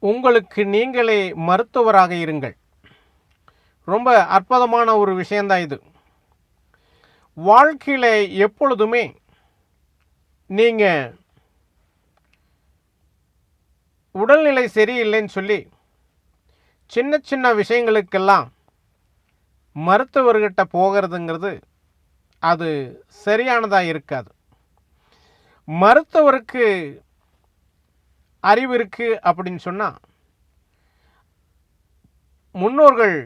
உங்களுக்கு நீங்களே மருத்துவராக இருங்கள். ரொம்ப அற்புதமான ஒரு விஷயந்தான் இது. வாழ்க்கையில் எப்பொழுதுமே நீங்கள் உடல்நிலை சரியில்லைன்னு சொல்லி சின்ன சின்ன விஷயங்களுக்கெல்லாம் மருத்துவர்கிட்ட போகிறதுங்கிறது அது சரியானதாக இருக்காது. மருத்துவருக்கு அறிவு இருக்குது அப்படின்னு சொன்னால் முன்னோர்கள்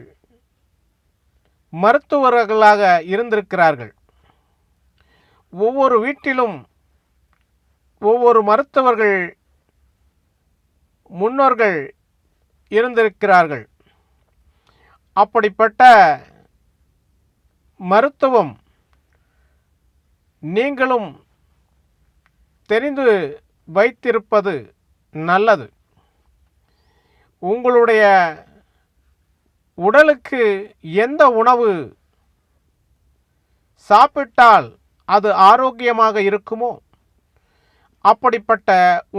மருத்துவர்களாக இருந்திருக்கிறார்கள். ஒவ்வொரு வீட்டிலும் ஒவ்வொரு மருத்துவர்கள் முன்னோர்கள் இருந்திருக்கிறார்கள். அப்படிப்பட்ட மருத்துவம் நீங்களும் தெரிந்து வைத்திருப்பது நல்லது. உங்களுடைய உடலுக்கு எந்த உணவு சாப்பிட்டால் அது ஆரோக்கியமாக இருக்குமோ அப்படிப்பட்ட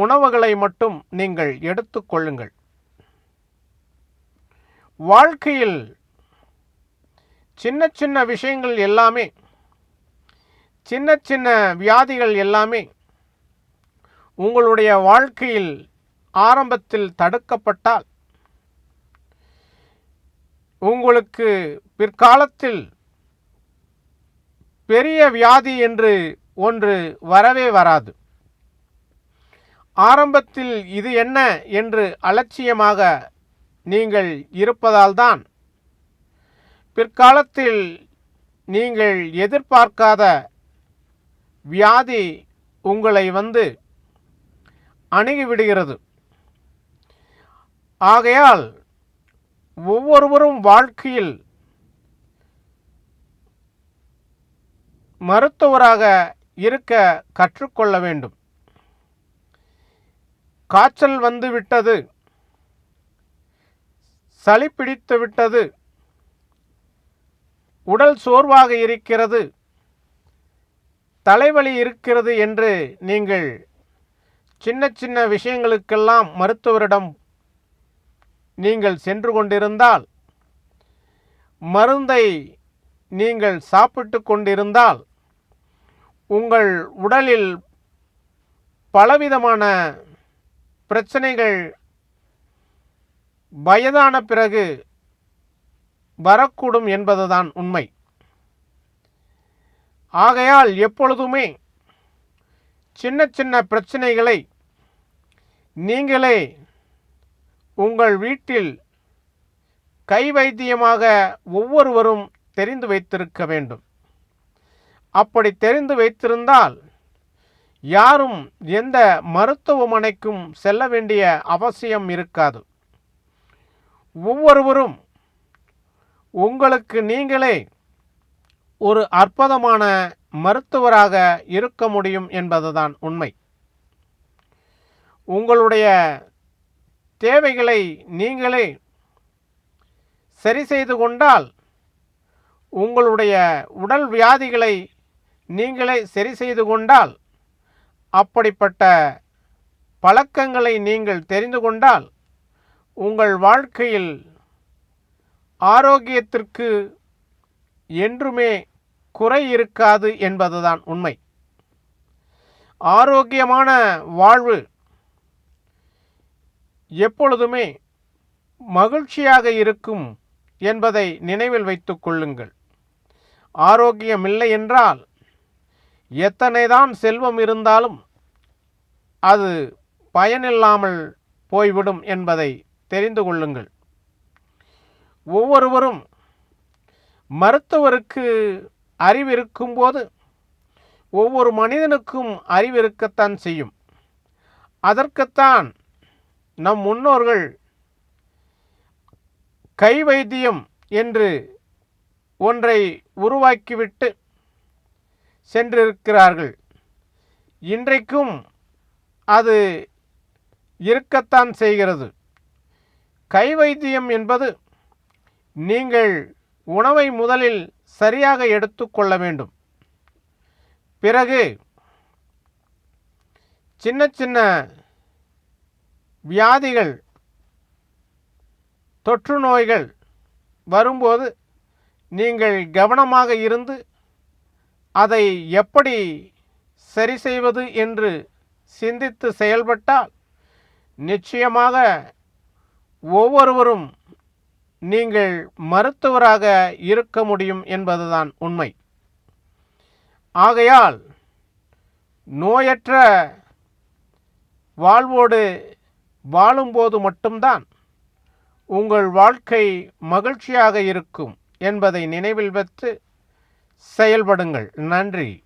உணவுகளை மட்டும் நீங்கள் எடுத்துக்கொள்ளுங்கள். வாழ்க்கையில் சின்ன சின்ன விஷயங்கள் எல்லாமே, சின்ன சின்ன வியாதிகள் எல்லாமே உங்களுடைய வாழ்க்கையில் ஆரம்பத்தில் தடுக்கப்பட்டால் உங்களுக்கு பிற்காலத்தில் பெரிய வியாதி என்று ஒன்று வரவே வராது. ஆரம்பத்தில் இது என்ன என்று அலட்சியமாக நீங்கள் இருப்பதால்தான் பிற்காலத்தில் நீங்கள் எதிர்பார்க்காத வியாதி உங்களை வந்து அணுகிவிடுகிறது. ஆகையால் ஒவ்வொருவரும் வாழ்க்கையில் மருத்துவராக இருக்க கற்றுக்கொள்ள வேண்டும். காய்ச்சல் வந்து விட்டது, சளி பிடித்து விட்டது, உடல் சோர்வாக இருக்கிறது, தலைவலி இருக்கிறது என்று நீங்கள் சின்ன சின்ன விஷயங்களுக்கெல்லாம் மருத்துவரிடம் நீங்கள் சென்று கொண்டிருந்தால், மருந்தை நீங்கள் சாப்பிட்டு கொண்டிருந்தால் உங்கள் உடலில் பலவிதமான பிரச்சனைகள் வயதான பிறகு வரக்கூடும் என்பதுதான் உண்மை. ஆகையால் எப்பொழுதுமே சின்ன சின்ன பிரச்சனைகளை நீங்களே உங்கள் வீட்டில் கை வைத்தியமாக ஒவ்வொருவரும் தெரிந்து வைத்திருக்க வேண்டும். அப்படி தெரிந்து வைத்திருந்தால் யாரும் எந்த மருத்துவமனைக்கும் செல்ல வேண்டிய அவசியம் இருக்காது. ஒவ்வொருவரும் உங்களுக்கு நீங்களே ஒரு அற்புதமான மருத்துவராக இருக்க முடியும் என்பதுதான் உண்மை. உங்களுடைய தேவைகளை நீங்களே சரி செய்து கொண்டால், உங்களுடைய உடல் வியாதிகளை நீங்களே சரி செய்து கொண்டால், அப்படிப்பட்ட பழக்கங்களை நீங்கள் தெரிந்து கொண்டால் உங்கள் வாழ்க்கையில் ஆரோக்கியத்திற்கு என்றுமே குறை இருக்காது என்பதுதான் உண்மை. ஆரோக்கியமான வாழ்வு எப்பொழுதுமே மகிழ்ச்சியாக இருக்கும் என்பதை நினைவில் வைத்துக் கொள்ளுங்கள். ஆரோக்கியம் இல்லை என்றால் எத்தனைதான் செல்வம் இருந்தாலும் அது பயனில்லாமல் போய்விடும் என்பதை தெரிந்து கொள்ளுங்கள். ஒவ்வொருவரும் மருத்துவருக்கு அறிவு இருக்கும்போது ஒவ்வொரு மனிதனுக்கும் அறிவு இருக்கத்தான் செய்யும். அதற்குத்தான் நம் முன்னோர்கள் கை வைத்தியம் என்று ஒன்றை உருவாக்கிவிட்டு சென்றிருக்கிறார்கள். இன்றைக்கும் அது இருக்கத்தான் செய்கிறது. கை வைத்தியம் என்பது நீங்கள் உணவை முதலில் சரியாக எடுத்துக்கொள்ள வேண்டும். பிறகு சின்ன சின்ன வியாதிகள் தொற்று நோய்கள் வரும்போது நீங்கள் கவனமாக இருந்து அதை எப்படி சரி செய்வது என்று சிந்தித்து செயல்பட்டால் நிச்சயமாக ஒவ்வொருவரும் நீங்கள் மருத்துவராக இருக்க முடியும் என்பதுதான் உண்மை. ஆகையால் நோயற்ற வாழ்வோடு வாழும்போது மட்டும்தான் உங்கள் வாழ்க்கை மகிழ்ச்சியாக இருக்கும் என்பதை நினைவில் வைத்து செயல்படுங்கள். நன்றி.